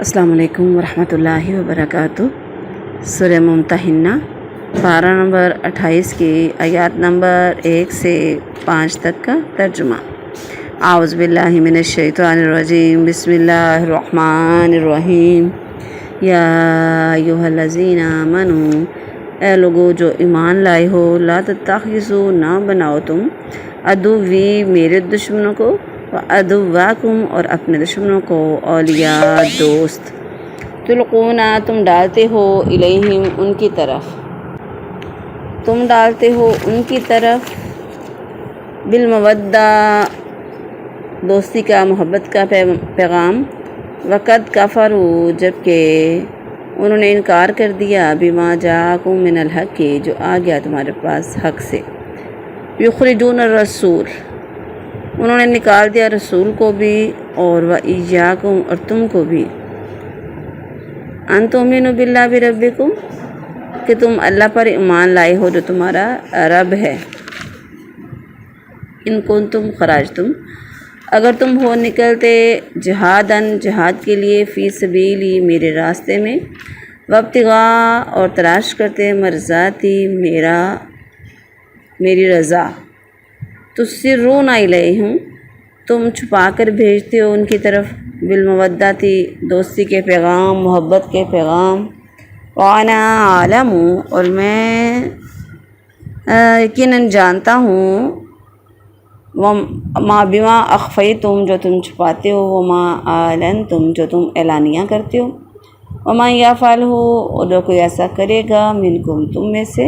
السلام علیکم ورحمۃ اللہ وبرکاتہ۔ سورہ ممتحنہ پارہ نمبر 28 کی آیات نمبر 1 سے 5 تک کا ترجمہ۔ اعوذ باللہ من الشیطان الرجیم، بسم اللہ الرحمن الرحیم۔ یا ایھا الذین آمنوا، اے لوگو جو ایمان لائے ہو، لا تتخذوا، نہ بناؤ تم، عدوی میرے دشمنوں کو، وعدواکم اور اپنے دشمنوں کو، اولیاء دوست، تلقون تم ڈالتے ہو، الیہم ان کی طرف، تم ڈالتے ہو ان کی طرف، بالمودہ دوستی کا، محبت کا پیغام، وقد کفروا جبکہ انہوں نے انکار کر دیا، بما جاءکم من الحق جو آ گیا تمہارے پاس حق سے، یخرجون الرسول انہوں نے نکال دیا رسول کو بھی، اور وإیاکم اور تم کو بھی، ان تؤمنوا باللہ بربکم کہ تم اللہ پر ایمان لائے ہو جو تمہارا رب ہے، ان کنتم خرجتم اگر تم ہو نکلتے، جہاد کے لیے، فی سبیلی میرے راستے میں، وابتغاء اور تلاش کرتے، مرضاتی میری رضا، تسرون الیہم تم چھپا کر بھیجتے ہو ان کی طرف، بالمودتی دوستی کے پیغام، محبت کے پیغام، وانا عالم اور میں یقیناً جانتا ہوں، ما بما اخفیتم جو تم چھپاتے ہو، وما اعلنتم جو تم اعلانیہ کرتے ہو، وما یفعلہ اور جو کوئی ایسا کرے گا، منکم تم میں سے،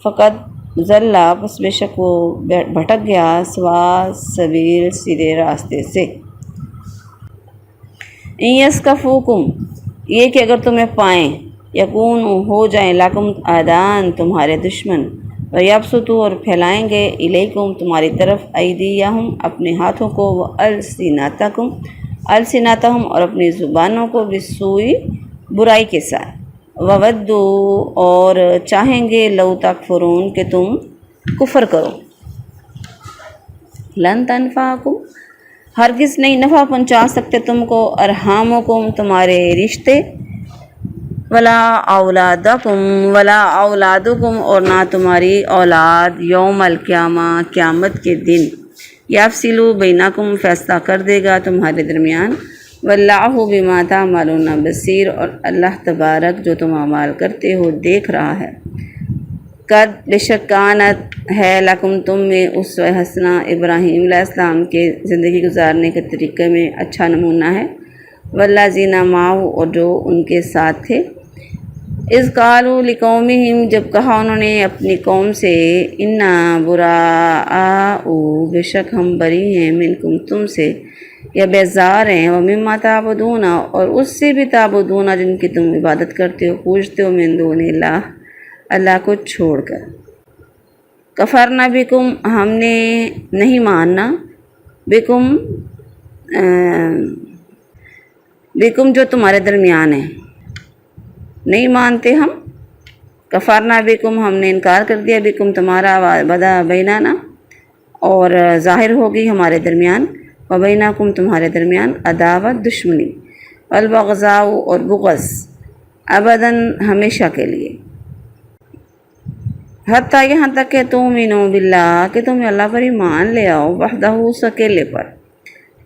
فقط ضل پس بے شک وہ بھٹک گیا، سوا سبیل سیدھے راستے سے، ان یثقفوکم یہ کہ اگر تمہیں پائیں، یکون ہو جائیں، لکم اعداء تمہارے دشمن، ویبسطوا اور پھیلائیں گے، الیکم تمہاری طرف، ایدیہم اپنے ہاتھوں کو، السنتہم اور اپنی زبانوں کو، بالسوء برائی کے ساتھ، وودوا اور چاہیں گے، لو تکفرون کہ تم کفر کرو، لن تنفعکم ہرگز نہیں نفع پہنچا سکتے تم کو، ارحامکم تمہارے رشتے، ولا اولادکم اور نہ تمہاری اولاد، یوم القیامہ قیامت کے دن، یفصل بینکم فیصلہ کر دے گا تمہارے درمیان، واللہ بما تعملون بصیر اور اللہ تبارک جو تم اعمال کرتے ہو دیکھ رہا ہے، قد بے شک کانت ہے، لکم تم میں، اسوہ حسنہ ابراہیم علیہ السلام کے زندگی گزارنے کے طریقے میں اچھا نمونہ ہے، والذین معہ اور جو ان کے ساتھ تھے، اذ قالوا لقومہم جب کہا انہوں نے اپنی قوم سے، انا براء بے شک ہم بری ہیں، منکم تم سے، یا بیزار ہیں، ومما تعبدون اور اس سے بھی تعبدون جن کی تم عبادت کرتے ہو، پوجتے ہو، من دون اللہ کو چھوڑ کر، کفرنا بکم ہم نے نہیں ماننا، بکم جو تمہارے درمیان ہے، نہیں مانتے ہم، کفرنا بکم ہم نے انکار کر دیا، بکم تمہارا، بدا بیننا اور ظاہر ہوگی ہمارے درمیان، وبینکم تمہارے درمیان، عداوت دشمنی، والبغضاء اور بغض، ابداً ہمیشہ کے لیے، حتیٰ یہاں تک کہ تؤمنوا باللہ کہ تم اللہ پر ایمان لے آؤ، وحدہ اس اکیلے پر،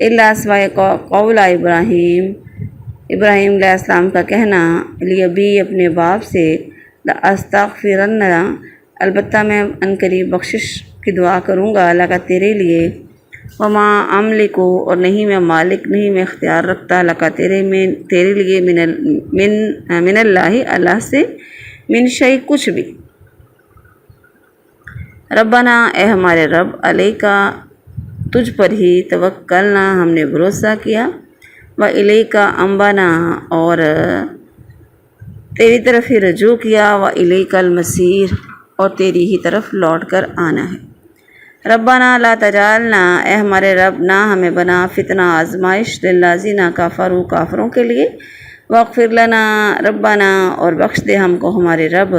الا سوائے قول ابراہیم علیہ السلام کا کہنا، لابی اپنے باپ سے، لاستغفرن البتہ میں عنقریب بخشش کی دعا کروں گا، لک تیرے لیے، وما املک اور نہیں میں مالک، نہیں میں اختیار رکھتا، لک تیرے لیے، من اللہ سے، من شیء کچھ بھی، ربنا اے ہمارے رب، علیکا تجھ پر ہی، توکلنا ہم نے بھروسہ کیا، وإلیکا انبنا اور تیری طرف ہی رجوع کیا، وإلیک المصیر اور تیری ہی طرف لوٹ کر آنا ہے، ربنا لا تجعلنا اے ہمارے رب نہ ہمیں بنا فتنہ آزمائش، للذین کفروا کافروں کے لیے، واغفر لنا ربنا اور بخش دے ہم کو ہمارے رب،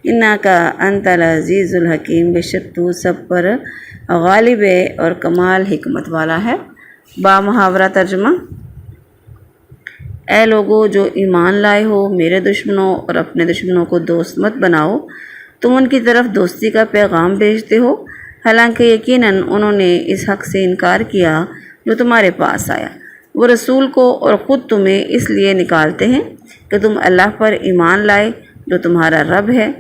انک انت العزیز الحکیم بے شک تو سب پر غالب ہے اور کمال حکمت والا ہے۔ با محاورہ ترجمہ، اے لوگو جو ایمان لائے ہو، میرے دشمنوں اور اپنے دشمنوں کو دوست مت بناؤ، تم ان کی طرف دوستی کا پیغام بھیجتے ہو، حالانکہ یقیناً انہوں نے اس حق سے انکار کیا جو تمہارے پاس آیا۔ وہ رسول کو اور خود تمہیں اس لیے نکالتے ہیں کہ تم اللہ پر ایمان لائے جو تمہارا رب ہے۔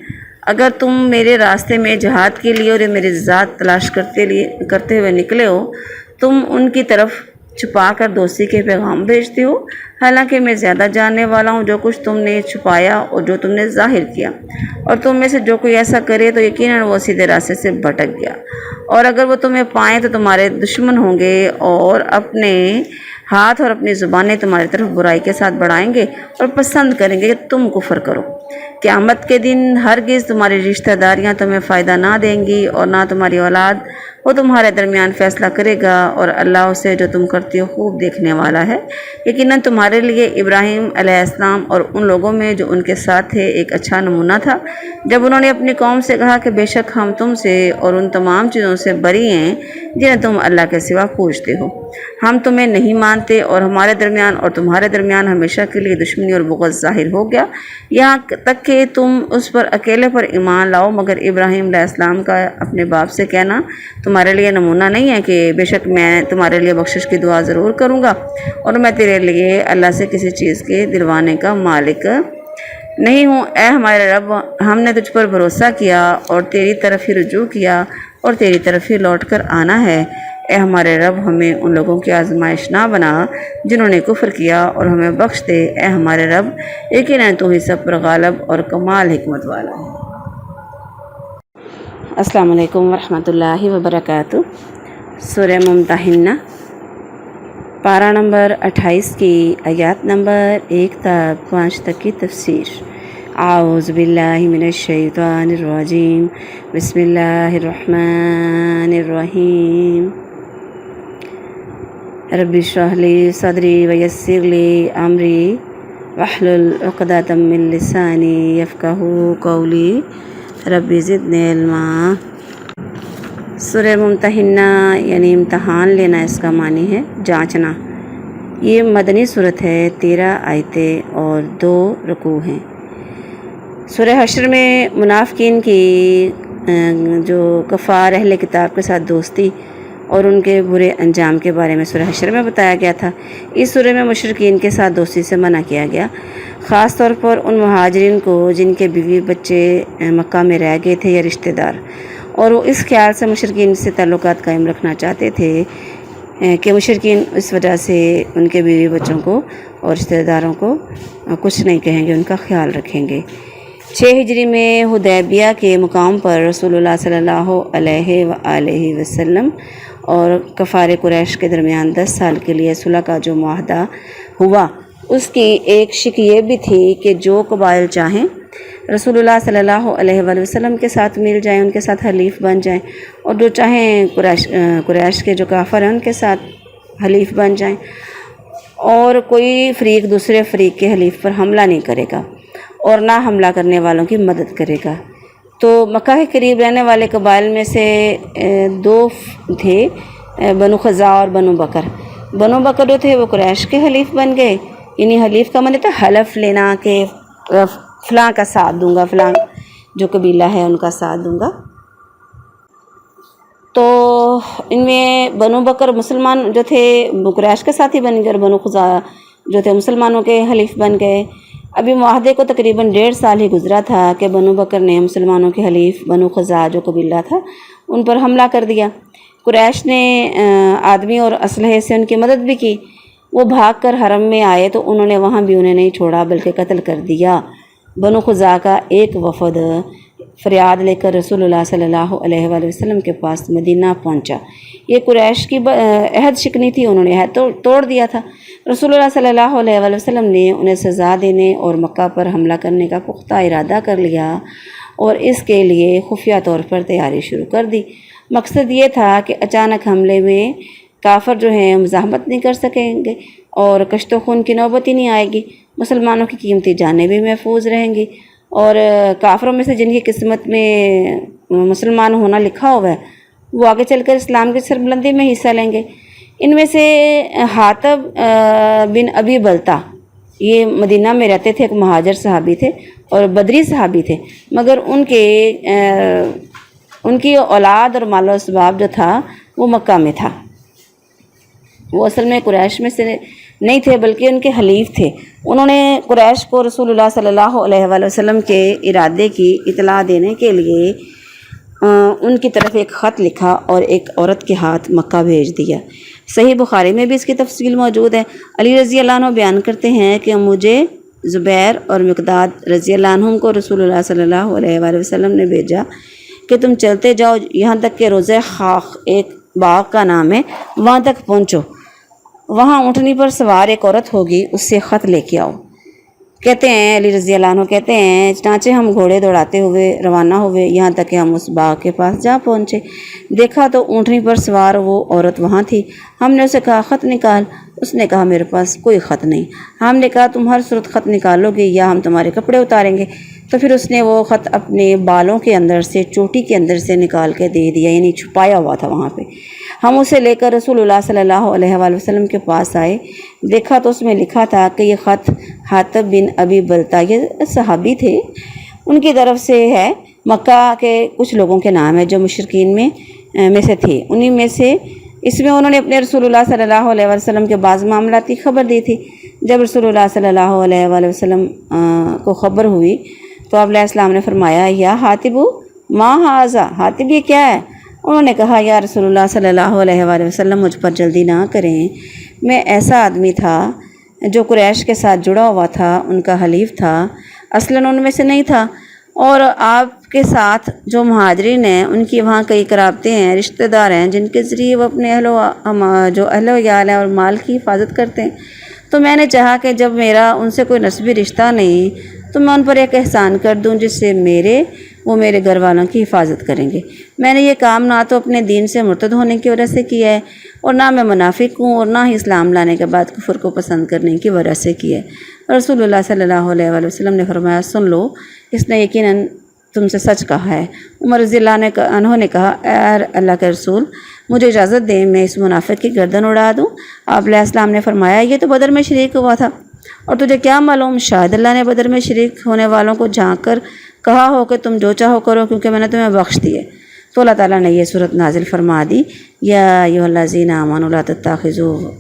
اگر تم میرے راستے میں جہاد کے لیے اور میری ذات تلاش کرتے ہوئے نکلے ہو، تم ان کی طرف چھپا کر دوستی کے پیغام بھیجتے ہو، حالانکہ میں زیادہ جاننے والا ہوں جو کچھ تم نے چھپایا اور جو تم نے ظاہر کیا، اور تم میں سے جو کوئی ایسا کرے تو یقیناً وہ سیدھے راستے سے بھٹک گیا۔ اور اگر وہ تمہیں پائیں تو تمہارے دشمن ہوں گے اور اپنے ہاتھ اور اپنی زبانیں تمہاری طرف برائی کے ساتھ بڑھائیں گے اور پسند کریں گے کہ تم کفر کرو۔ قیامت کے دن ہرگز تمہاری رشتہ داریاں تمہیں فائدہ نہ دیں گی اور نہ تمہاری اولاد، وہ تمہارے درمیان فیصلہ کرے گا، اور اللہ اسے جو تم کرتی ہو خوب دیکھنے والا ہے۔ یقیناً تمہارے لیے ابراہیم علیہ السلام اور ان لوگوں میں جو ان کے ساتھ تھے ایک اچھا نمونہ تھا، جب انہوں نے اپنی قوم سے کہا کہ بے شک ہم تم سے اور ان تمام چیزوں سے بری ہیں جنہیں تم اللہ کے سوا پوجتے ہو۔ ہم تمہیں نہیں مانتے اور ہمارے درمیان اور تمہارے درمیان ہمیشہ کے لیے دشمنی اور بغض ظاہر ہو گیا، یہاں تک کہ تم اس پر اکیلے پر ایمان لاؤ، مگر ابراہیم علیہ السلام کا اپنے باپ سے کہنا تمہارے لیے نمونہ نہیں ہے کہ بے شک میں تمہارے لیے بخشش کی دعا ضرور کروں گا، اور میں تیرے لیے اللہ سے کسی چیز کے دلوانے کا مالک نہیں ہوں۔ اے ہمارے رب، ہم نے تجھ پر بھروسہ کیا اور تیری طرف ہی رجوع کیا اور تیری طرف ہی لوٹ کر آنا ہے۔ اے ہمارے رب، ہمیں ان لوگوں کی آزمائش نہ بنا جنہوں نے کفر کیا، اور ہمیں بخش دے۔ اے ہمارے رب، یقیناً تو ہی سب پر غالب اور کمال حکمت والا ہے۔ السلام علیکم ورحمۃ اللہ وبرکاتہ۔ سورہ ممتحنہ، پارہ نمبر 28 کی آیات نمبر 1 تا 5 تک کی تفسیر۔ اعوذ باللہ من الشیطان الرجیم، بسم اللہ الرحمن الرحیم۔ رب اشرح لی صدری ویسر لی امری واحلل عقدۃ من لسانی یفقہوا قولی رب زدنی علما۔ سورہ ممتحنہ یعنی امتحان لینا، اس کا معنی ہے جانچنا۔ یہ مدنی صورت ہے، 13 آیتیں اور 2 رکوع ہیں۔ سورہ حشر میں منافقین کی جو کفار اہل کتاب کے ساتھ دوستی اور ان کے برے انجام کے بارے میں سورہ حشر میں بتایا گیا تھا۔ اس سورہ میں مشرکین کے ساتھ دوستی سے منع کیا گیا، خاص طور پر ان مہاجرین کو جن کے بیوی بچے مکہ میں رہ گئے تھے یا رشتہ دار، اور وہ اس خیال سے مشرکین سے تعلقات قائم رکھنا چاہتے تھے کہ مشرکین اس وجہ سے ان کے بیوی بچوں کو اور رشتہ داروں کو کچھ نہیں کہیں گے، ان کا خیال رکھیں گے۔ 6 ہجری میں حدیبیہ کے مقام پر رسول اللہ صلی اللہ علیہ وآلہ وسلم اور کفار قریش کے درمیان 10 سال کے لیے صلح کا جو معاہدہ ہوا، اس کی ایک شک یہ بھی تھی کہ جو قبائل چاہیں رسول اللہ صلی اللہ علیہ وآلہ وسلم کے ساتھ مل جائیں، ان کے ساتھ حلیف بن جائیں، اور جو چاہیں قریش کے جو کافر ہیں ان کے ساتھ حلیف بن جائیں، اور کوئی فریق دوسرے فریق کے حلیف پر حملہ نہیں کرے گا اور نہ حملہ کرنے والوں کی مدد کرے گا۔ تو مکہ کے قریب رہنے والے قبائل میں سے 2 تھے، بنو خزاع اور بنو بکر۔ بنو بکر جو تھے وہ قریش کے حلیف بن گئے، یعنی حلیف کا مطلب تھا حلف لینا کہ فلاں کا ساتھ دوں گا، فلاں جو قبیلہ ہے ان کا ساتھ دوں گا۔ تو ان میں بنو بکر مسلمان جو تھے وہ قریش کے ساتھ ہی بن گئے، اور بنو خزاع جو تھے مسلمانوں کے حلیف بن گئے۔ ابھی معاہدے کو تقریباً 1.5 سال ہی گزرا تھا کہ بنو بکر نے مسلمانوں کے حلیف بنو خزاع جو قبیلہ تھا ان پر حملہ کر دیا۔ قریش نے آدمی اور اسلحے سے ان کی مدد بھی کی۔ وہ بھاگ کر حرم میں آئے تو انہوں نے وہاں بھی انہیں نہیں چھوڑا بلکہ قتل کر دیا۔ بنو خزاع کا ایک وفد فریاد لے کر رسول اللہ صلی اللہ علیہ وآلہ وسلم کے پاس مدینہ پہنچا۔ یہ قریش کی عہد شکنی تھی، انہوں نے عہد توڑ دیا تھا۔ رسول اللہ صلی اللہ علیہ وآلہ وسلم نے انہیں سزا دینے اور مکہ پر حملہ کرنے کا پختہ ارادہ کر لیا اور اس کے لیے خفیہ طور پر تیاری شروع کر دی۔ مقصد یہ تھا کہ اچانک حملے میں کافر جو ہیں مزاحمت نہیں کر سکیں گے اور کشت و خون کی نوبت ہی نہیں آئے گی، مسلمانوں کی قیمتی جانیں بھی محفوظ رہیں گی، اور کافروں میں سے جن کی قسمت میں مسلمان ہونا لکھا ہوا ہے وہ آگے چل کر اسلام کی سربلندی میں حصہ لیں گے۔ ان میں سے حاطب بن ابی بلتا یہ مدینہ میں رہتے تھے، ایک مہاجر صحابی تھے اور بدری صحابی تھے، مگر ان کی اولاد اور مال و اسباب جو تھا وہ مکہ میں تھا۔ وہ اصل میں قریش میں سے نہیں تھے بلکہ ان کے حلیف تھے۔ انہوں نے قریش کو رسول اللہ صلی اللہ علیہ وآلہ وسلم کے ارادے کی اطلاع دینے کے لیے ان کی طرف ایک خط لکھا اور ایک عورت کے ہاتھ مکہ بھیج دیا۔ صحیح بخاری میں بھی اس کی تفصیل موجود ہے۔ علی رضی اللہ عنہ بیان کرتے ہیں کہ مجھے زبیر اور مقداد رضی اللہ عنہم کو رسول اللہ صلی اللہ علیہ وآلہ وسلم نے بھیجا کہ تم چلتے جاؤ یہاں تک کہ روضہ خاخ ایک باغ کا نام ہے، وہاں تک پہنچو، وہاں اونٹنی پر سوار ایک عورت ہوگی، اس سے خط لے کے آؤ۔ کہتے ہیں علی رضی اللہ عنہ کہتے ہیں چنانچہ ہم گھوڑے دوڑاتے ہوئے روانہ ہوئے، یہاں تک کہ ہم اس باغ کے پاس جا پہنچے۔ دیکھا تو اونٹنی پر سوار وہ عورت وہاں تھی۔ ہم نے اسے کہا خط نکال۔ اس نے کہا میرے پاس کوئی خط نہیں۔ ہم نے کہا تم ہر صورت خط نکالو گے یا ہم تمہارے کپڑے اتاریں گے۔ تو پھر اس نے وہ خط اپنے بالوں کے اندر سے، چوٹی کے اندر سے نکال کے دے دیا، یعنی چھپایا ہوا تھا وہاں پہ۔ ہم اسے لے کر رسول اللہ صلی اللہ علیہ وآلہ وسلم کے پاس آئے، دیکھا تو اس میں لکھا تھا کہ یہ خط حاطب بن ابی بلتا، یہ صحابی تھے، ان کی طرف سے ہے۔ مکہ کے کچھ لوگوں کے نام ہے جو مشرکین میں سے تھے، انہی میں سے اس میں انہوں نے اپنے رسول اللہ صلی اللہ علیہ وسلم کے بعض معاملات کی خبر دی تھی۔ جب رسول اللہ صلی اللہ علیہ وآلہ وسلم کو خبر ہوئی تو آپ علیہ السلام نے فرمایا یا حاطب ما ھذا، حاطب یہ کیا ہے؟ انہوں نے کہا یا رسول اللہ صلی اللہ علیہ وآلہ وسلم مجھ پر جلدی نہ کریں، میں ایسا آدمی تھا جو قریش کے ساتھ جڑا ہوا تھا، ان کا حلیف تھا، اصلاً ان میں سے نہیں تھا، اور آپ کے ساتھ جو مہاجرین ہیں ان کی وہاں کئی قرابتیں ہیں، رشتہ دار ہیں جن کے ذریعے وہ اپنے جو اہل و عیال ہیں اور مال کی حفاظت کرتے ہیں۔ تو میں نے چاہا کہ جب میرا ان سے کوئی نسبی رشتہ نہیں تو میں ان پر ایک احسان کر دوں جس سے وہ میرے گھر والوں کی حفاظت کریں گے۔ میں نے یہ کام نہ تو اپنے دین سے مرتد ہونے کی وجہ سے کیا ہے اور نہ میں منافق ہوں اور نہ ہی اسلام لانے کے بعد کفر کو پسند کرنے کی وجہ سے کیا ہے۔ رسول اللہ صلی اللہ علیہ وآلہ وسلم نے فرمایا سن لو، اس نے یقیناً تم سے سچ کہا ہے۔ عمر رضی اللہ عنہ نے کہا اے اللہ کے رسول، مجھے اجازت دیں میں اس منافق کی گردن اڑا دوں۔ آپ علیہ السلام نے فرمایا یہ تو بدر میں شریک ہوا تھا، اور تجھے کیا معلوم شاید اللہ نے بدر میں شریک ہونے والوں کو جھانک کر کہا ہو کہ تم جو چاہو کرو کیونکہ میں نے تمہیں بخش دیے۔ تو اللہ تعالیٰ نے یہ صورت نازل فرما دی یا ایھا الذین آمنوا لا تتخذوا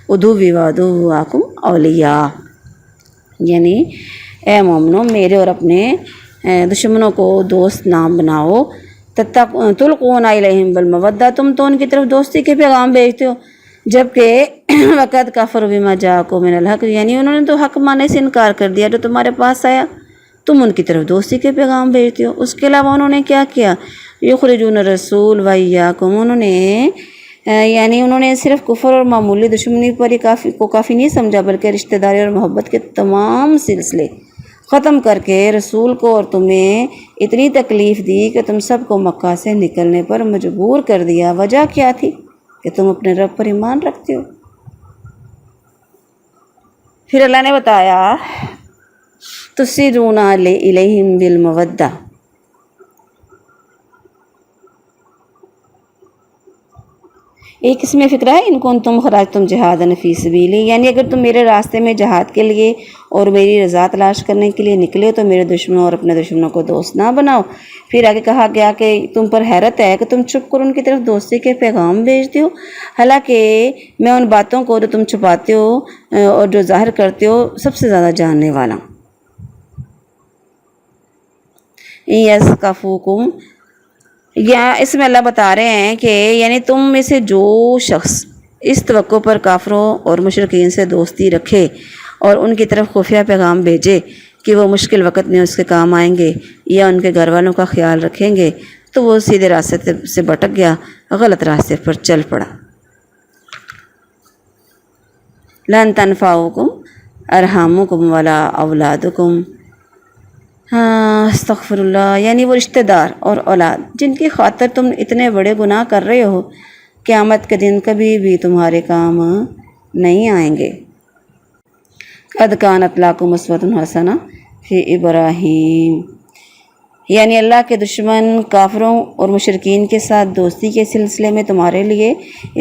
عدوی وعدوکم اولیاء، یعنی اے مومنو میرے اور اپنے دشمنوں کو دوست نہ بناؤ، تلقون الیہم بالمودہ، تم تو ان کی طرف دوستی کے پیغام بھیجتے ہو جبکہ وقد کفروا بما جاءکم من الحق، یعنی انہوں نے تو حق ماننے سے انکار کر دیا جو تمہارے پاس آیا، تم ان کی طرف دوستی کے پیغام بھیجتے ہو۔ اس کے علاوہ انہوں نے کیا کیا؟ یخرجون الرسول وایاکم، انہوں نے صرف کفر اور معمولی دشمنی پر ہی کافی نہیں سمجھا بلکہ رشتہ داری اور محبت کے تمام سلسلے ختم کر کے رسول کو اور تمہیں اتنی تکلیف دی کہ تم سب کو مکہ سے نکلنے پر مجبور کر دیا۔ وجہ کیا تھی؟ کہ تم اپنے رب پر ایمان رکھتے ہو۔ پھر اللہ نے بتایا تسرون الیہم بالمودہ، ایک اس میں فکرہ ہے ان کو تم خرجتم جہادا فی سبیلی، یعنی اگر تم میرے راستے میں جہاد کے لیے اور میری رضا تلاش کرنے کے لیے نکلے تو میرے دشمنوں اور اپنے دشمنوں کو دوست نہ بناؤ۔ پھر آگے کہا گیا کہ تم پر حیرت ہے کہ تم چھپ کر ان کی طرف دوستی کے پیغام بھیجتے ہو، حالانکہ میں ان باتوں کو جو تم چھپاتے ہو اور جو ظاہر کرتے ہو سب سے زیادہ جاننے والا ہوں۔ یَثْقَفُوکُم، یا اس میں اللہ بتا رہے ہیں کہ یعنی تم میں سے جو شخص اس توقع پر کافروں اور مشرکین سے دوستی رکھے اور ان کی طرف خفیہ پیغام بھیجے کہ وہ مشکل وقت میں اس کے کام آئیں گے یا ان کے گھر والوں کا خیال رکھیں گے، تو وہ سیدھے راستے سے بھٹک گیا، غلط راستے پر چل پڑا۔ لن تنفعکم ارحامکم ولا اولادکم، استغفر اللہ، یعنی وہ رشتہ دار اور اولاد جن کی خاطر تم اتنے بڑے گناہ کر رہے ہو قیامت کے دن کبھی بھی تمہارے کام نہیں آئیں گے۔ قد کانت لکم اسوۃ حسنہ فی ابراہیم، یعنی اللہ کے دشمن کافروں اور مشرکین کے ساتھ دوستی کے سلسلے میں تمہارے لیے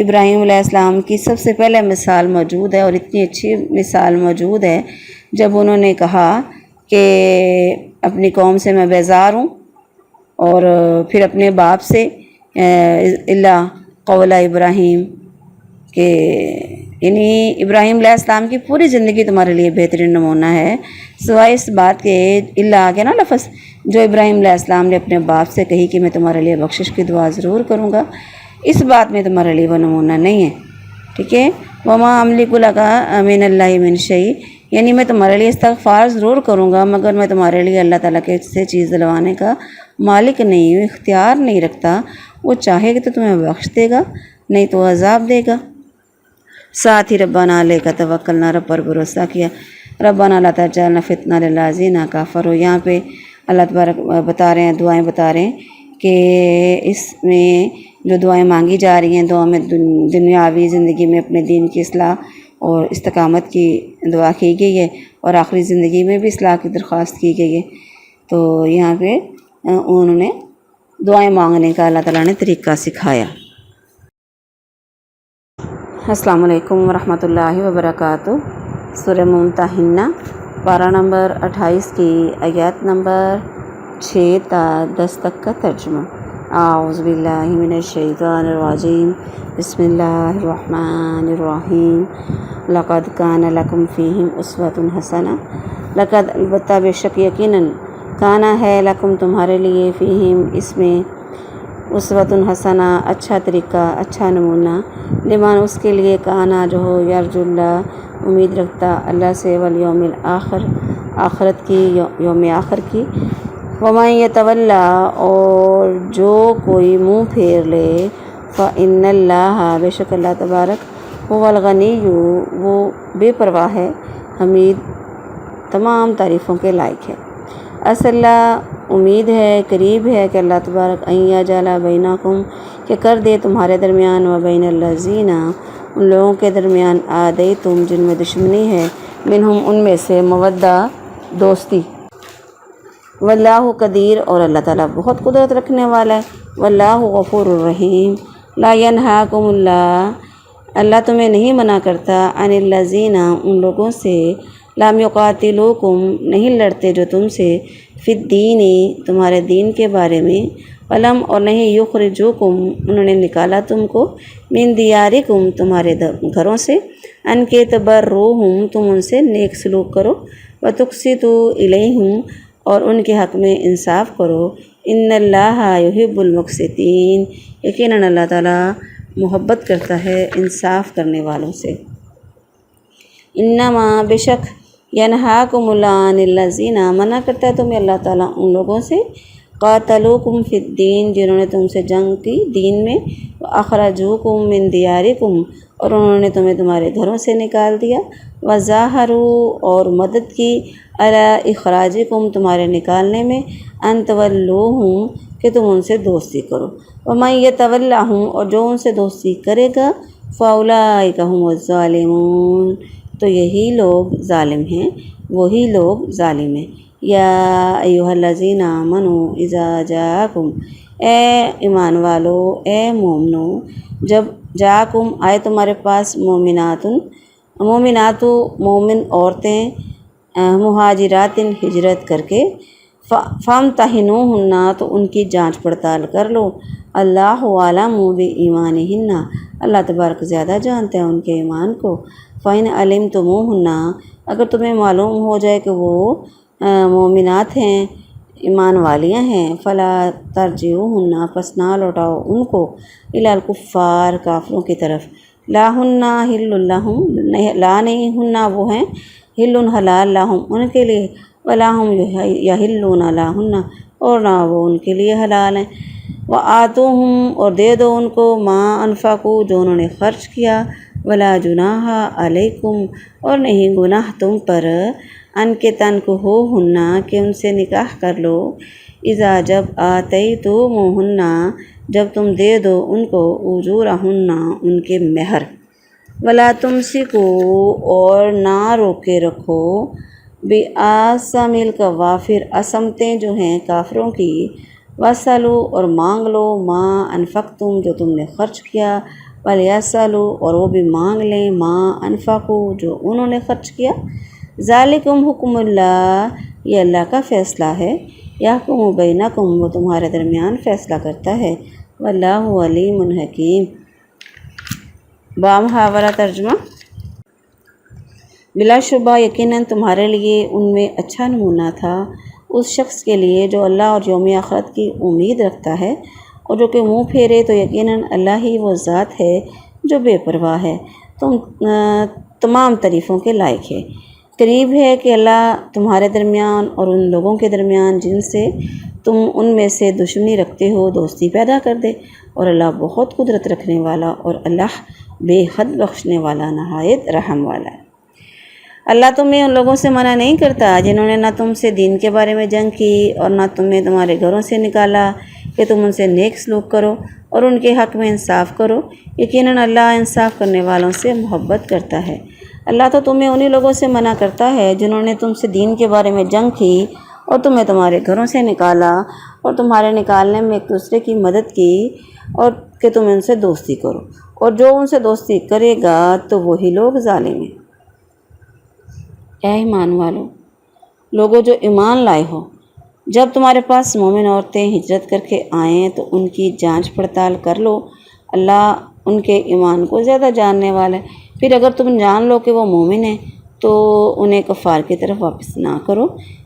ابراہیم علیہ السلام کی سب سے پہلے مثال موجود ہے، اور اتنی اچھی مثال موجود ہے جب انہوں نے کہا کہ اپنی قوم سے میں بیزار ہوں، اور پھر اپنے باپ سے اللہ قول ابراہیم کہ یعنی ابراہیم علیہ السلام کی پوری زندگی تمہارے لیے بہترین نمونہ ہے، سوائے اس بات کے اللہ آگے نا لفظ جو ابراہیم علیہ السلام نے اپنے باپ سے کہی کہ میں تمہارے لیے بخشش کی دعا ضرور کروں گا، اس بات میں تمہارے لیے وہ نمونہ نہیں ہے، ٹھیک ہے۔ وما املک لک من اللہ من شیء، یعنی میں تمہارے لیے استغفار ضرور کروں گا مگر میں تمہارے لیے اللہ تعالیٰ کے سے چیز دلوانے کا مالک نہیں ہوں، اختیار نہیں رکھتا، وہ چاہے گا تو تمہیں بخش دے گا، نہیں تو عذاب دے گا۔ ساتھ ہی ربنا علیک توکلنا، رب پر بھروسہ کیا، ربنا لا تجعلنا فتنہ للذین کفروا۔ یہاں پہ اللہ تبارک بتا رہے ہیں، دعائیں بتا رہے ہیں کہ اس میں جو دعائیں مانگی جا رہی ہیں، دعا میں دنیاوی زندگی میں اپنے دین کی اصلاح اور استقامت کی دعا کی گئی ہے، اور آخری زندگی میں بھی اصلاح کی درخواست کی گئی ہے۔ تو یہاں پہ انہوں نے دعائیں مانگنے کا اللہ تعالیٰ نے طریقہ سکھایا۔ السلام علیکم ورحمۃ اللہ وبرکاتہ۔ سورہ ممتحنہ پارہ نمبر 28 کی آیات نمبر 6 تا 10 تک کا ترجمہ۔ اعوذ باللہ من الشیطان الرجیم، بسم اللہ الرحمن الرحیم۔ لقد کان لکم فیہم اسوۃ حسنہ، لقد البتہ بے شک یقیناً، کانا ہے لکم تمہارے لیے، فیہم اس میں، اسوۃ حسنہ اچھا طریقہ، اچھا نمونہ، لمن اس کے لیے، کانا جو ہو یرجو اللہ امید رکھتا اللہ سے، والیوم الآخر آخرت کی، یوم آخر کی، ومن یتولی اور جو کوئی منہ پھیر لے، فإن اللہ بے شک اللہ تبارک، هو الغنی وہ بے پرواہ ہے، حمید تمام تعریفوں کے لائق ہے۔ اللہ امید ہے، قریب ہے کہ اللہ تبارک ان یجعل بینکم کہ کر دے تمہارے درمیان، و بین الذین ان لوگوں کے درمیان، عادیتم جن میں دشمنی ہے، منہم ان میں سے، مودہ دوستی، واللہ قدیر اور اللہ تعالیٰ بہت قدرت رکھنے والا ہے، واللہ غفور الرحیم۔ لا ینہاکم اللہ تمہیں نہیں منع کرتا، عن الذین ان لوگوں سے، لم یقاتلوکم نہیں لڑتے جو تم سے، فی الدین تمہارے دین کے بارے میں، ولم اور نہیں، یخرجوکم انہوں نے نکالا تم کو، من دیارکم تمہارے گھروں سے، ان کے تبروہم تم ان سے نیک سلوک کرو، وتقسطوا الیہم اور ان کے حق میں انصاف کرو، ان اللہ یحب المقسطین یقیناً اللہ تعالیٰ محبت کرتا ہے انصاف کرنے والوں سے۔ انما بے شک، ینہاکم اللہ عن الذین منع کرتا ہے تمہیں اللہ تعالیٰ ان لوگوں سے، قاتلوکم فی الدین جنہوں نے تم سے جنگ کی دین میں، اخرجوکم من دیارکم اور انہوں نے تمہیں تمہارے گھروں سے نکال دیا، وظاہروا اور مدد کی، علی اخراجکم تمہارے نکالنے میں، ان تولوہم کہ تم ان سے دوستی کرو، ومن یتولہم اور جو ان سے دوستی کرے گا، فاولئک ھم الظالمون تو یہی لوگ ظالم ہیں، وہی لوگ ظالم ہیں۔ یا ایھا الذین آمنوا اذا جاءکم اے ایمان والو، اے مومنو، جب جاءکم آئے تمہارے پاس، مومنات مومن عورتیں، مہاجرات ہجرت کر کے، فامتحنوہن تو ان کی جانچ پڑتال کر لو، اللہ اعلم بایمانہن اللہ تبارک زیادہ جانتے ہیں ان کے ایمان کو، فإن علمتموہن اگر تمہیں معلوم ہو جائے کہ وہ مومنات ہیں، ایمان والیاں ہیں، فلا ترجعوہن پس نہ لوٹاؤ ان کو، الی الکفار کافروں کی طرف، لا ہن حل لہم لا نہیں ہن وہ ہیں، حل حلال لہم ان کے لیے، ولا ہم یحلون لہن اور نہ وہ ان کے لیے حلال ہیں، وآتوہم اور دے دو ان کو، ما انفقوا جو انہوں نے خرچ کیا، ولا جناح علیکم اور نہیں گناہ تم پر، ان کے تنکحوہن کہ ان سے نکاح کر لو، اذا جب آتیتموہن جب تم دے دو ان کو، اجورہن ان کے مہر، ولا تمسکوا اور نہ روکے رکھو، بعصم الکوافر عصمتیں جو ہیں کافروں کی، وسلو اور مانگ لو، ما انفقتم جو تم نے خرچ کیا، ولیسلوا اور وہ بھی مانگ لیں، ما انفقوا جو انہوں نے خرچ کیا، ذالکم حکم اللہ، یہ اللہ کا فیصلہ ہے، یحکم بینکم، وہ تمہارے درمیان فیصلہ کرتا ہے، واللہ علیم حکیم۔ بامحاورہ ترجمہ۔ بلا شبہ یقیناً تمہارے لیے ان میں اچھا نمونہ تھا اس شخص کے لیے جو اللہ اور یوم آخرت کی امید رکھتا ہے، اور جو کہ منہ پھیرے تو یقیناً اللہ ہی وہ ذات ہے جو بے پرواہ ہے، تم تمام تعریفوں کے لائق ہے۔ قریب ہے کہ اللہ تمہارے درمیان اور ان لوگوں کے درمیان جن سے تم ان میں سے دشمنی رکھتے ہو دوستی پیدا کر دے، اور اللہ بہت قدرت رکھنے والا اور اللہ بے حد بخشنے والا نہایت رحم والا ہے۔ اللہ تمہیں ان لوگوں سے منع نہیں کرتا جنہوں نے نہ تم سے دین کے بارے میں جنگ کی اور نہ تمہیں تمہارے گھروں سے نکالا کہ تم ان سے نیک سلوک کرو اور ان کے حق میں انصاف کرو، یقیناً اللہ انصاف کرنے والوں سے محبت کرتا ہے۔ اللہ تو تمہیں انہی لوگوں سے منع کرتا ہے جنہوں نے تم سے دین کے بارے میں جنگ کی اور تمہیں تمہارے گھروں سے نکالا اور تمہارے نکالنے میں ایک دوسرے کی مدد کی، اور کہ تم ان سے دوستی کرو، اور جو ان سے دوستی کرے گا تو وہی لوگ ظالم ہیں۔ اے ایمان والو، لوگوں جو ایمان لائے ہو، جب تمہارے پاس مومن عورتیں ہجرت کر کے آئیں تو ان کی جانچ پڑتال کر لو، اللہ ان کے ایمان کو زیادہ جاننے والا ہے۔ پھر اگر تم جان لو کہ وہ مومن ہیں تو انہیں کفار کی طرف واپس نہ کرو،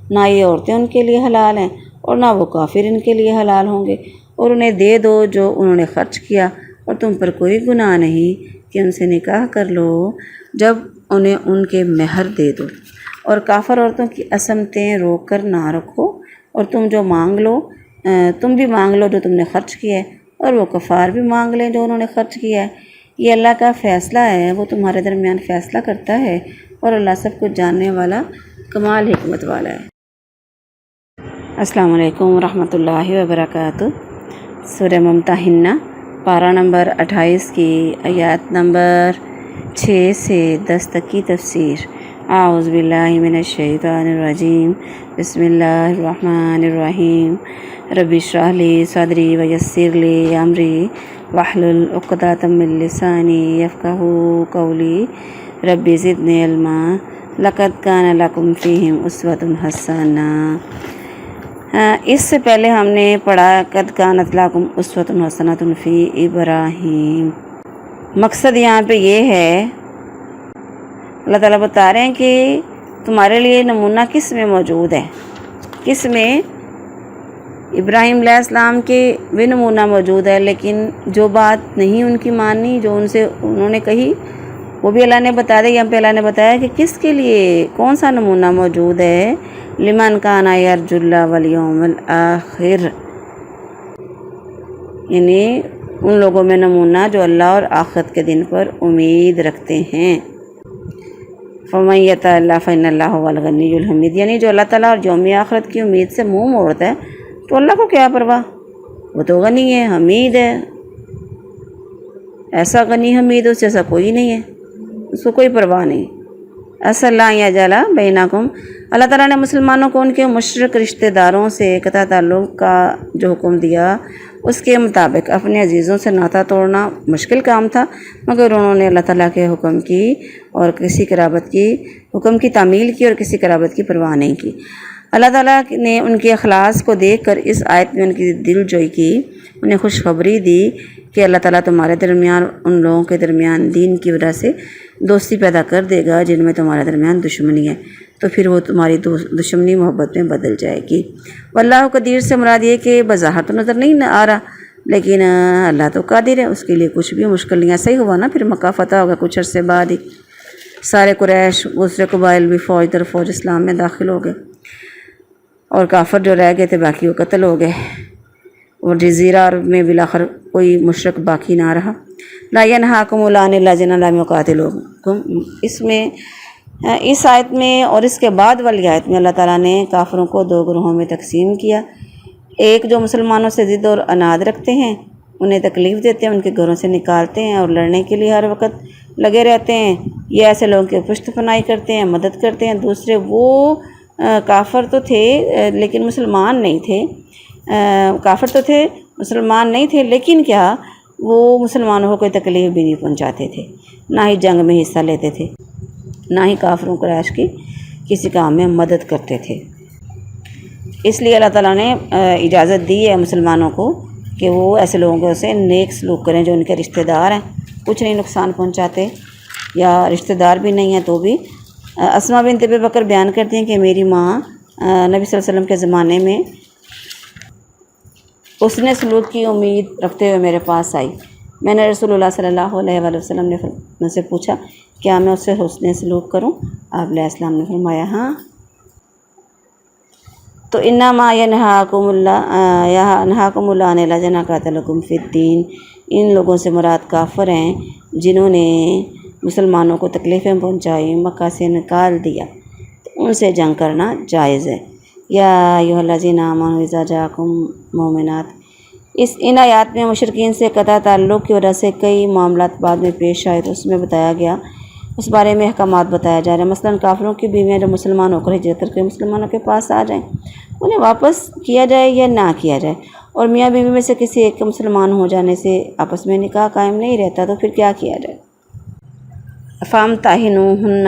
نہ یہ عورتیں ان کے لیے حلال ہیں اور نہ وہ کافر ان کے لیے حلال ہوں گے، اور انہیں دے دو جو انہوں نے خرچ کیا، اور تم پر کوئی گناہ نہیں کہ ان سے نکاح کر لو جب انہیں ان کے مہر دے دو، اور کافر عورتوں کی عصمتیں روک کر نہ رکھو، اور تم جو مانگ لو تم بھی مانگ لو جو تم نے خرچ کیا ہے، اور وہ کفار بھی مانگ لیں جو انہوں نے خرچ کیا ہے۔ یہ اللہ کا فیصلہ ہے، وہ تمہارے درمیان فیصلہ کرتا ہے، اور اللہ سب کچھ جاننے والا کمال حکمت والا ہے۔ السلام علیکم ورحمۃ اللہ وبرکاتہ۔ سورہ ممتحنہ پارہ نمبر 28 کی آیات نمبر 6 سے 10 تک کی تفسیر۔ اعوذ باللہ من الشیطان الرجیم، بسم اللہ الرحمن الرحیم۔ رب اشرح لی صدری ویسر لی امری واحلل عقدۃ من لسانی یفقہوا قولی، رب زدنی علما، لقد کان لکم فیہم اسوۃ حسنہ۔ اس سے پہلے ہم نے پڑھا قد کانت لکم اسوۃ حسنۃ فی ابراہیم۔ مقصد یہاں پہ یہ ہے، اللہ تعالیٰ بتا رہے ہیں کہ تمہارے لیے نمونہ کس میں موجود ہے، کس میں؟ ابراہیم علیہ السلام کے بھی نمونہ موجود ہے، لیکن جو بات نہیں ان کی مانی، جو انہوں نے کہی، وہ بھی اللہ نے بتا دی۔ یہاں پہ اللہ نے بتایا کہ کس کے لیے کون سا نمونہ موجود ہے، لمن کان یرجو اللہ والیوم الآخر، یعنی ان لوگوں میں نمونہ جو اللہ اور آخرت کے دن پر امید رکھتے ہیں۔ فمن یتق اللہ فإن اللہ هو الغنی الحمید، یعنی جو اللہ تعالیٰ اور یوم آخرت کی امید سے منہ موڑتا ہے تو اللہ کو کیا پرواہ، وہ تو غنی ہے، حمید ہے، ایسا غنی حمید اس جیسا کوئی نہیں ہے، اس کو کوئی پرواہ نہیں۔ اصل اللہ یجعل بینکم، اللہ تعالیٰ نے مسلمانوں کو ان کے مشرک رشتہ داروں سے قطع تعلق کا جو حکم دیا اس کے مطابق اپنے عزیزوں سے ناطہ توڑنا مشکل کام تھا، مگر انہوں نے اللہ تعالیٰ کے حکم کی اور کسی قرابت کی حکم کی تعمیل کی اور کسی قرابت کی پرواہ نہیں کی۔ اللہ تعالیٰ نے ان کے اخلاص کو دیکھ کر اس آیت میں ان کی دل جوئی کی، انہیں خوشخبری دی کہ اللہ تعالیٰ تمہارے درمیان ان لوگوں کے درمیان دین کی وجہ سے دوستی پیدا کر دے گا جن میں تمہارے درمیان دشمنی ہے، تو پھر وہ تمہاری دشمنی محبت میں بدل جائے گی۔ واللہ قدیر سے مراد یہ کہ بظاہر تو نظر نہیں آ رہا، لیکن اللہ تو قادر ہے، اس کے لیے کچھ بھی مشکل نہیں۔ ایسا ہی ہوا نا، پھر مکہ فتح ہوگا کچھ عرصے بعد ہی، سارے قریش دوسرے قبائل بھی فوج در فوج اسلام میں داخل ہو گئے، اور کافر جو رہ گئے تھے باقی وہ قتل ہو گئے، اور جزیرہ عرب میں بالآخر کوئی مشرک باقی نہ رہا۔ لا ینہاکم اللہ عن الذین لم یقاتلوکم، اس آیت میں اور اس کے بعد والی آیت میں اللہ تعالیٰ نے کافروں کو دو گروہوں میں تقسیم کیا۔ ایک جو مسلمانوں سے ضد اور عناد رکھتے ہیں، انہیں تکلیف دیتے ہیں، ان کے گھروں سے نکالتے ہیں اور لڑنے کے لیے ہر وقت لگے رہتے ہیں، یہ ایسے لوگوں کی پشت پناہی کرتے ہیں، مدد کرتے ہیں۔ دوسرے وہ کافر تو تھے لیکن مسلمان نہیں تھے، کافر تو تھے مسلمان نہیں تھے، لیکن کیا وہ مسلمانوں کو کوئی تکلیف بھی نہیں پہنچاتے تھے، نہ ہی جنگ میں حصہ لیتے تھے، نہ ہی کافروں قریش کی کسی کام میں مدد کرتے تھے۔ اس لیے اللہ تعالیٰ نے اجازت دی ہے مسلمانوں کو کہ وہ ایسے لوگوں سے نیک سلوک کریں جو ان کے رشتہ دار ہیں، کچھ نہیں نقصان پہنچاتے، یا رشتہ دار بھی نہیں ہیں تو بھی۔ اسماء بنت ابی بکر بیان کرتی ہیں کہ میری ماں نبی صلی اللہ علیہ وسلم کے زمانے میں حسن سلوک کی امید رکھتے ہوئے میرے پاس آئی۔ میں نے رسول اللہ صلی اللہ علیہ وآلہ وسلم نے مجھ سے پوچھا کیا میں اس سے حسن سلوک کروں؟ آپ علیہ السلام نے فرمایا ہاں۔ تو انما ینہاکم اللہ عن الذین قاتلوکم فی الدین، ان لوگوں سے مراد کافر ہیں جنہوں نے مسلمانوں کو تکلیفیں پہنچائی، مکہ سے نکال دیا، تو ان سے جنگ کرنا جائز ہے۔ یا ایھا الذین آمنوا اذا جاءکم مومنات، ان آیات میں مشرکین سے قطع تعلق کی وجہ سے کئی معاملات بعد میں پیش آئے تو اس میں بتایا گیا، اس بارے میں احکامات بتایا جا رہے ہیں۔ مثلاً کافروں کی بیویاں جو مسلمان ہو کر ہجرت کر کے مسلمانوں کے پاس آ جائیں، انہیں واپس کیا جائے یا نہ کیا جائے، اور میاں بیوی میں سے کسی ایک کے مسلمان ہو جانے سے آپس میں نکاح قائم نہیں رہتا تو پھر کیا کیا جائے؟ فامتحنوہن،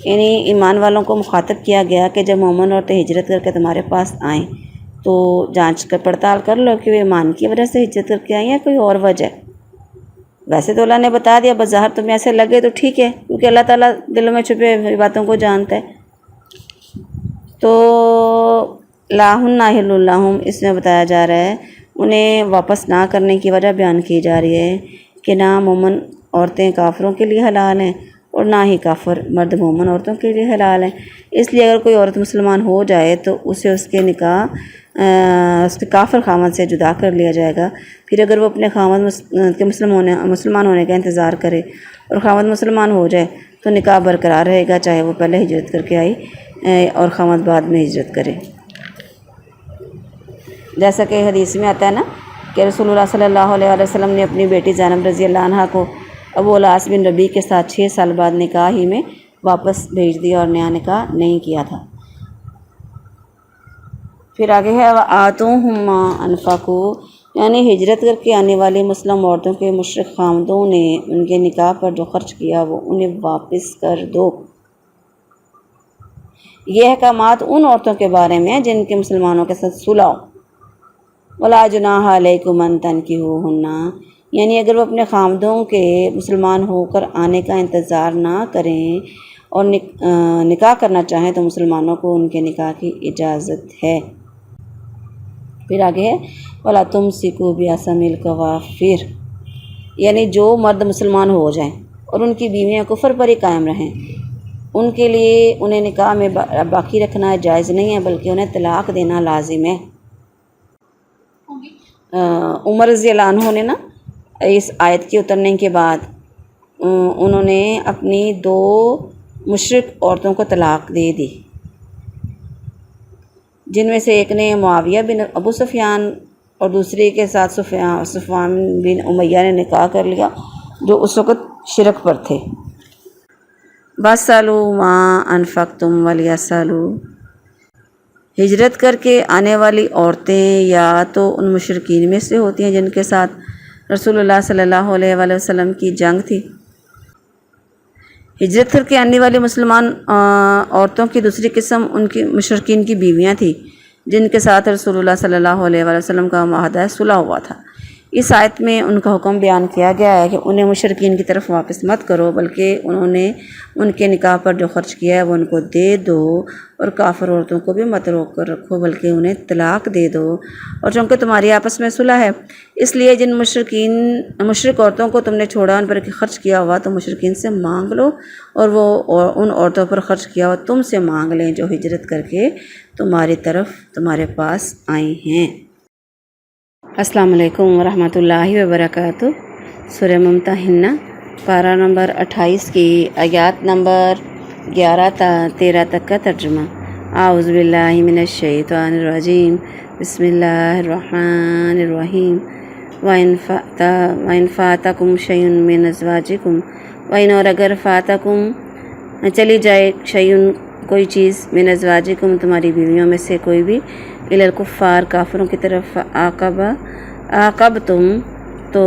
یعنی ایمان والوں کو مخاطب کیا گیا کہ جب مومن عورتیں ہجرت کر کے تمہارے پاس آئیں تو جانچ کر پڑتال کر لو کہ وہ ایمان کی وجہ سے ہجرت کر کے آئیں یا کوئی اور وجہ ہے۔ ویسے تو اللہ نے بتا دیا، بظاہر تمہیں ایسے لگے تو ٹھیک ہے، کیونکہ اللہ تعالیٰ دلوں میں چھپے ہوئی باتوں کو جانتا ہے۔ تو لاہن حل لہم، اس میں بتایا جا رہا ہے انہیں واپس نہ کرنے کی وجہ بیان کی جا رہی ہے کہ نہ مومن عورتیں کافروں کے لیے حلال ہیں اور نہ ہی کافر مرد مومن عورتوں کے لیے حلال ہیں۔ اس لیے اگر کوئی عورت مسلمان ہو جائے تو اسے اس کے نکاح اس کے کافر خامد سے جدا کر لیا جائے گا۔ پھر اگر وہ اپنے خامد کے مسلمان ہونے کا انتظار کرے اور خامد مسلمان ہو جائے تو نکاح برقرار رہے گا، چاہے وہ پہلے ہجرت کر کے آئی اور خامد بعد میں ہجرت کرے۔ جیسا کہ حدیث میں آتا ہے نا کہ رسول اللہ صلی اللہ علیہ وسلم نے اپنی بیٹی زینب رضی اللہ عنہا کو ابو العاص بن ربیع کے ساتھ 6 سال بعد نکاح ہی میں واپس بھیج دیا اور نیا نکاح نہیں کیا تھا۔ پھر آگے ہے وآتوہم ما انفقوا، یعنی ہجرت کر کے آنے والی مسلم عورتوں کے مشرک خامدوں نے ان کے نکاح پر جو خرچ کیا وہ انہیں واپس کر دو۔ یہ احکامات ان عورتوں کے بارے میں ہیں جن کے مسلمانوں کے ساتھ صلح ہو۔ ولا جناح علیکم ان تنکحوہن، یعنی اگر وہ اپنے خامدوں کے مسلمان ہو کر آنے کا انتظار نہ کریں اور نکاح کرنا چاہیں تو مسلمانوں کو ان کے نکاح کی اجازت ہے۔ پھر آگے ہے ولا تمسکوا بعصم الکوافر، یعنی جو مرد مسلمان ہو جائیں اور ان کی بیویاں کفر پر ہی قائم رہیں، ان کے لیے انہیں نکاح میں باقی رکھنا جائز نہیں ہے بلکہ انہیں طلاق دینا لازم ہے۔ عمر رضی اللہ عنہ نے نا اس آیت کے اترنے کے بعد انہوں نے اپنی 2 مشرک عورتوں کو طلاق دے دی، جن میں سے ایک نے معاویہ بن ابو سفیان اور دوسری کے ساتھ صفوان بن امیہ نے نکاح کر لیا جو اس وقت شرک پر تھے۔ وَاسْأَلُوا مَا أَنفَقْتُمْ وَلْيَسْأَلُوا، ہجرت کر کے آنے والی عورتیں یا تو ان مشرکین میں سے ہوتی ہیں جن کے ساتھ رسول اللہ صلی اللہ علیہ وآلہ وسلم کی جنگ تھی۔ ہجرت کر کے آنے والی مسلمان عورتوں کی دوسری قسم ان کی مشرکین کی بیویاں تھیں جن کے ساتھ رسول اللہ صلی اللہ علیہ وآلہ وسلم کا معاہدہ صلح ہوا تھا۔ اس آیت میں ان کا حکم بیان کیا گیا ہے کہ انہیں مشرکین کی طرف واپس مت کرو بلکہ انہوں نے ان کے نکاح پر جو خرچ کیا ہے وہ ان کو دے دو، اور کافر عورتوں کو بھی مت روک کر رکھو بلکہ انہیں طلاق دے دو۔ اور چونکہ تمہاری آپس میں صلح ہے اس لیے جن مشرک عورتوں کو تم نے چھوڑا ان پر خرچ کیا ہوا تو مشرکین سے مانگ لو، اور وہ ان عورتوں پر خرچ کیا ہوا تم سے مانگ لیں جو ہجرت کر کے تمہاری طرف تمہارے پاس آئی ہیں۔ السلام علیکم ورحمۃ اللہ وبرکاتہ۔ سورہ ممتحنہ پارہ نمبر 28 کی آیات نمبر 11 تا 13 تک کا ترجمہ۔ اعوذ باللہ من الشیطان الرجیم، بسم اللہ الرحمن الرحیم۔ وَإِنْ فَاتَكُمْ شَيْءٌ مِّنْ أَزْوَاجِكُمْ، وَإِنْ، اور اگر فاتکم چلی جائے شیئن کوئی چیز من ازواجکم تمہاری بیویوں میں سے کوئی بھی، الی الکفار کافروں کی طرف، عاقبتم تو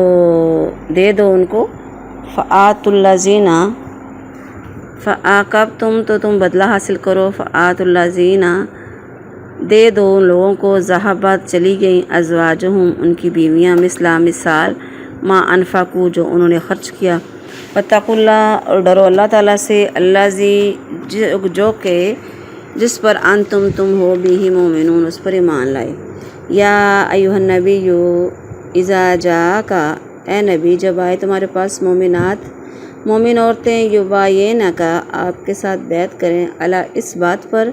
دے دو ان کو، فآتوا الذین فعاقبتم تو تم بدلہ حاصل کرو، فآتوا الذین دے دو ان لوگوں کو ذہبت چلی گئیں ازواجہم ان کی بیویاں مثال ما انفقوا جو انہوں نے خرچ کیا، واتقوا اللہ اور ڈرو اللہ تعالیٰ سے، الذی جو کہ جس پر انتم تم ہو بھی مومنون اس پر ایمان لائے۔ یا ایھا النبی اذا جاءک اے نبی جب آئے تمہارے پاس مومن عورتیں یباینک آپ کے ساتھ بیعت کریں، علی اس بات پر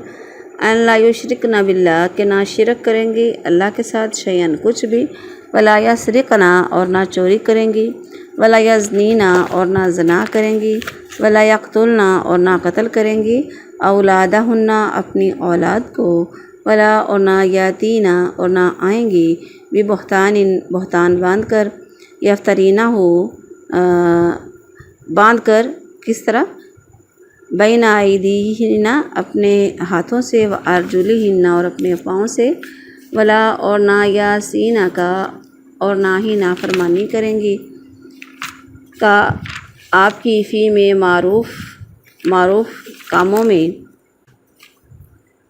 ان لا یشرکن باللہ کہ نہ شرک کریں گی اللہ کے ساتھ شیئن کچھ بھی، ولا یسرقن اور نہ چوری کریں گی، ولا یزنین اور نہ زنا کریں گی، ولا یقتلن اور نہ قتل کریں گی، اولادہن اپنی اولاد کو، ولا اور نہ یاتین اور نہ آئیں گی بہتان باندھ کر، یفترینہ ہو باندھ کر کس طرح، بین ایدیہن اپنے ہاتھوں سے، و ارجلہن اور اپنے پاؤں سے، ولا اور نہ یاسین کا اور نہ ہی نافرمانی کریں گی کا آپ کی فی میں معروف کاموں میں،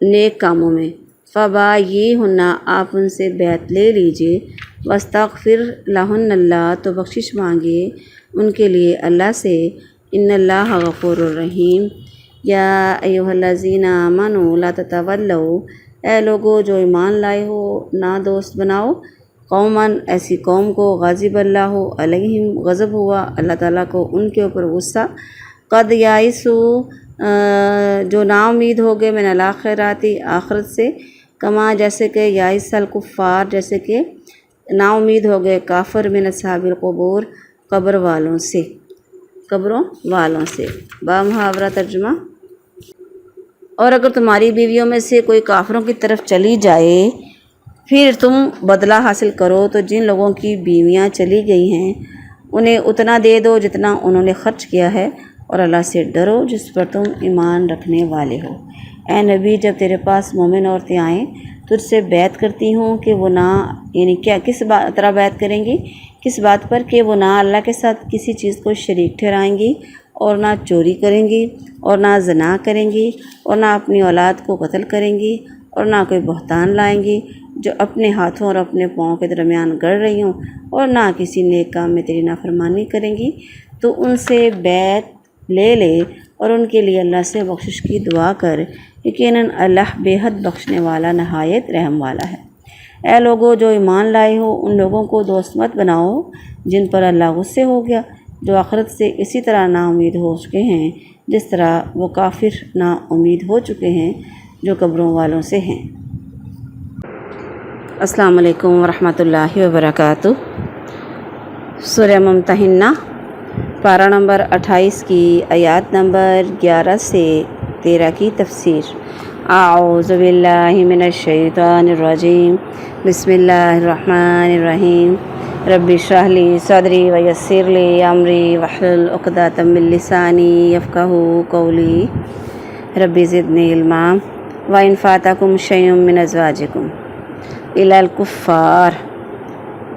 نیک کاموں میں، فبایعہن آپ ان سے بیعت لے لیجئے، واستغفر لہن اللہ تو بخشش مانگے ان کے لیے اللہ سے، ان اللہ غفور الرحیم۔ یا ایھا الذین آمنوا لا تتولوا اے لوگو جو ایمان لائے ہو نہ دوست بناؤ، قوماً ایسی قوم کو، غضب اللہ علیہم غضب ہوا اللہ تعالیٰ کو ان کے اوپر غصہ، قد یائسوا جو نا امید ہو گئے، من الآخرۃ آخرت سے، کما جیسے کہ یائس الکفار جیسے کہ نا امید ہو گئے کافر، من اصحاب القبور قبروں والوں سے۔ بامحاورہ ترجمہ، اور اگر تمہاری بیویوں میں سے کوئی کافروں کی طرف چلی جائے پھر تم بدلہ حاصل کرو، تو جن لوگوں کی بیویاں چلی گئی ہیں انہیں اتنا دے دو جتنا انہوں نے خرچ کیا ہے، اور اللہ سے ڈرو جس پر تم ایمان رکھنے والے ہو۔ اے نبی جب تیرے پاس مومن عورتیں آئیں تجھ سے بیعت کرتی ہوں کہ وہ نہ، یعنی کیا کس طرح بیعت کریں گی، کس بات پر کہ وہ نہ اللہ کے ساتھ کسی چیز کو شریک ٹھہرائیں گی، اور نہ چوری کریں گی، اور نہ زنا کریں گی، اور نہ اپنی اولاد کو قتل کریں گی، اور نہ کوئی بہتان لائیں گی جو اپنے ہاتھوں اور اپنے پاؤں کے درمیان گڑ رہی ہوں، اور نہ کسی نیک کام میں تیری نافرمانی کریں گی، تو ان سے بیعت لے لے اور ان کے لیے اللہ سے بخشش کی دعا کر، یقیناً اللہ بے حد بخشنے والا نہایت رحم والا ہے۔ اے لوگو جو ایمان لائے ہو ان لوگوں کو دوست مت بناؤ جن پر اللہ غصے ہو گیا، جو آخرت سے اسی طرح نا امید ہو چکے ہیں جس طرح وہ کافر نا امید ہو چکے ہیں جو قبروں والوں سے ہیں۔ السلام علیکم ورحمۃ اللہ وبرکاتہ۔ سورہ ممتحنہ پارہ نمبر 28 کی آیات نمبر 11 سے 13 کی تفسیر۔ اعوذ باللہ من الشیطان الرجیم، بسم اللہ الرحمن الرحیم، رب اشرح لی صدری ویسر لی امری واحلل عقدۃ من لسانی یفقہوا قولی، رب زدنی علما۔ وَإِنْ فَاتَكُمْ شَيْءٌ مِّنْ أَزْوَاجِكُمْ إِلَى الْكُفَّارِ،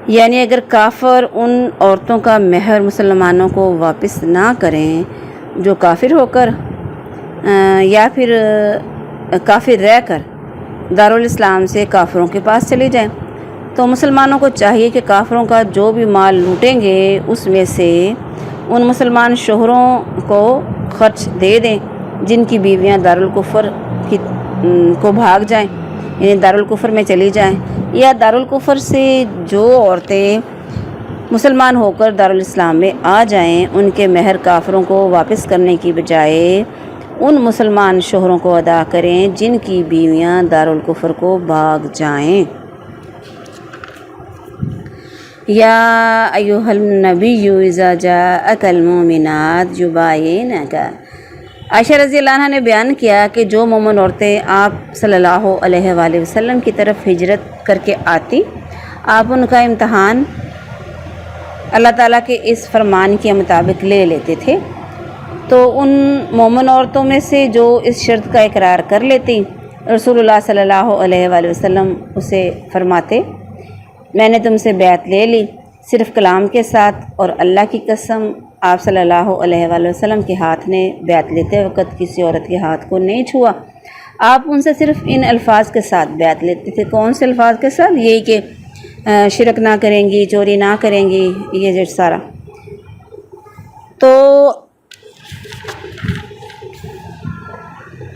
یعنی اگر کافر ان عورتوں کا مہر مسلمانوں کو واپس نہ کریں جو کافر ہو کر یا پھر کافر رہ کر دارالاسلام سے کافروں کے پاس چلی جائیں، تو مسلمانوں کو چاہیے کہ کافروں کا جو بھی مال لوٹیں گے اس میں سے ان مسلمان شوہروں کو خرچ دے دیں جن کی بیویاں دارالکفر کو بھاگ جائیں، یعنی دارالکفر میں چلی جائیں، یا دارالکفر سے جو عورتیں مسلمان ہو کر دارالاسلام میں آ جائیں ان کے مہر کافروں کو واپس کرنے کی بجائے ان مسلمان شوہروں کو ادا کریں جن کی بیویاں دارالکفر کو بھاگ جائیں۔ یا ایھا النبی اذا جاءک المؤمنات یباینک، عائشہ رضی اللہ عنہ نے بیان کیا کہ جو مومن عورتیں آپ صلی اللہ علیہ وآلہ وسلم کی طرف ہجرت کر کے آتی، آپ ان کا امتحان اللہ تعالیٰ کے اس فرمان کے مطابق لے لیتے تھے، تو ان مومن عورتوں میں سے جو اس شرط کا اقرار کر لیتی، رسول اللہ صلی اللہ علیہ وآلہ وسلم اسے فرماتے میں نے تم سے بیعت لے لی صرف کلام کے ساتھ، اور اللہ کی قسم آپ صلی اللہ علیہ وآلہ وسلم کے ہاتھ نے بیعت لیتے وقت کسی عورت کے ہاتھ کو نہیں چھوا، آپ ان سے صرف ان الفاظ کے ساتھ بیعت لیتے تھے۔ کون سے الفاظ کے ساتھ؟ یہی کہ شرک نہ کریں گی، چوری نہ کریں گی، یہ جو سارا۔ تو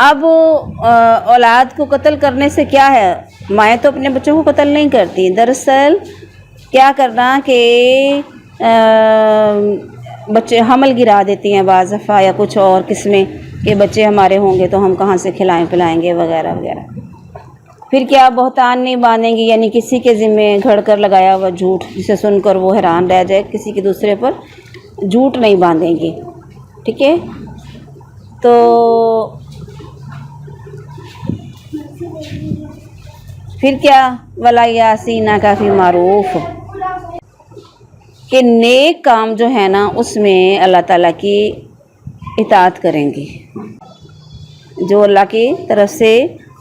اب اولاد کو قتل کرنے سے کیا ہے؟ مائیں تو اپنے بچوں کو قتل نہیں کرتی، دراصل کیا کرنا کہ بچے حمل گرا دیتی ہیں بعض دفعہ، یا کچھ اور قسمیں کہ بچے ہمارے ہوں گے تو ہم کہاں سے کھلائیں پلائیں گے وغیرہ وغیرہ۔ پھر کیا بہتان نہیں باندھیں گی، یعنی کسی کے ذمے گھڑ کر لگایا ہوا جھوٹ جسے سن کر وہ حیران رہ جائے، کسی کے دوسرے پر جھوٹ نہیں باندھیں گی، ٹھیک ہے؟ تو پھر کیا ولا یاسینہ کا فی معروف، کہ نیک کام جو ہے نا اس میں اللہ تعالیٰ کی اطاعت کریں گی، جو اللہ کی طرف سے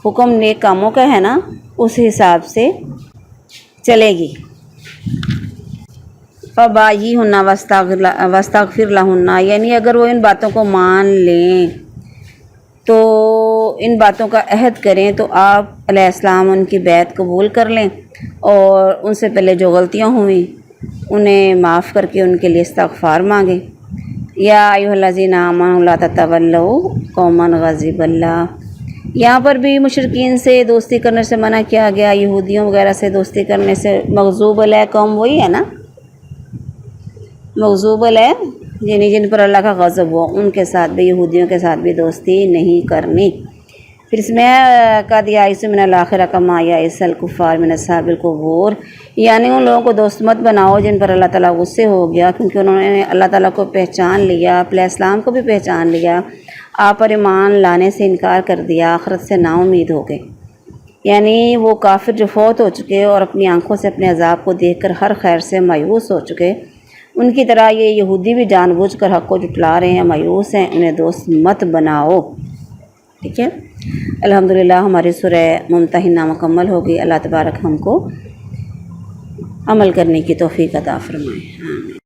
حکم نیک کاموں کا ہے نا اس حساب سے چلے گی۔ فَبَايِعْهُنَّ وَاسْتَغْفِرْ لَهُنَّ، یعنی اگر وہ ان باتوں کو مان لیں تو ان باتوں کا عہد کریں تو آپ علیہ السلام ان کی بیعت قبول کر لیں، اور ان سے پہلے جو غلطیاں ہوئیں انہیں معاف کر کے ان کے لیے استغفار مانگیں۔ یا ایھا الذین آمنوا لا تتولوا قوما غضب اللہ، یہاں پر بھی مشرکین سے دوستی کرنے سے منع کیا گیا، یہودیوں وغیرہ سے دوستی کرنے سے۔ مغضوب علیہ قوم وہی ہے نا، مغضوب علیہ یعنی جن پر اللہ کا غضب ہو، ان کے ساتھ بھی، یہودیوں کے ساتھ بھی دوستی نہیں کرنی۔ پھر اس میں قد یئس من الآخرہ کما یئس الکفار من اصحاب القبور، یعنی ان لوگوں کو دوست مت بناؤ جن پر اللہ تعالیٰ غصے ہو گیا، کیونکہ انہوں نے اللہ تعالیٰ کو پہچان لیا، علیہ السلام کو بھی پہچان لیا، آپ پر ایمان لانے سے انکار کر دیا، آخرت سے نا امید ہو گئے۔ یعنی وہ کافر جو فوت ہو چکے اور اپنی آنکھوں سے اپنے عذاب کو دیکھ کر ہر خیر سے مایوس ہو چکے، ان کی طرح یہ یہودی بھی جان بوجھ کر حق کو جھٹلا رہے ہیں، مایوس ہیں، انہیں دوست مت بناؤ، ٹھیک ہے؟ الحمدللہ ہماری سورہ ممتحنہ مکمل ہوگی۔ اللہ تبارک ہم کو عمل کرنے کی توفیق عطا فرمائے، آمین۔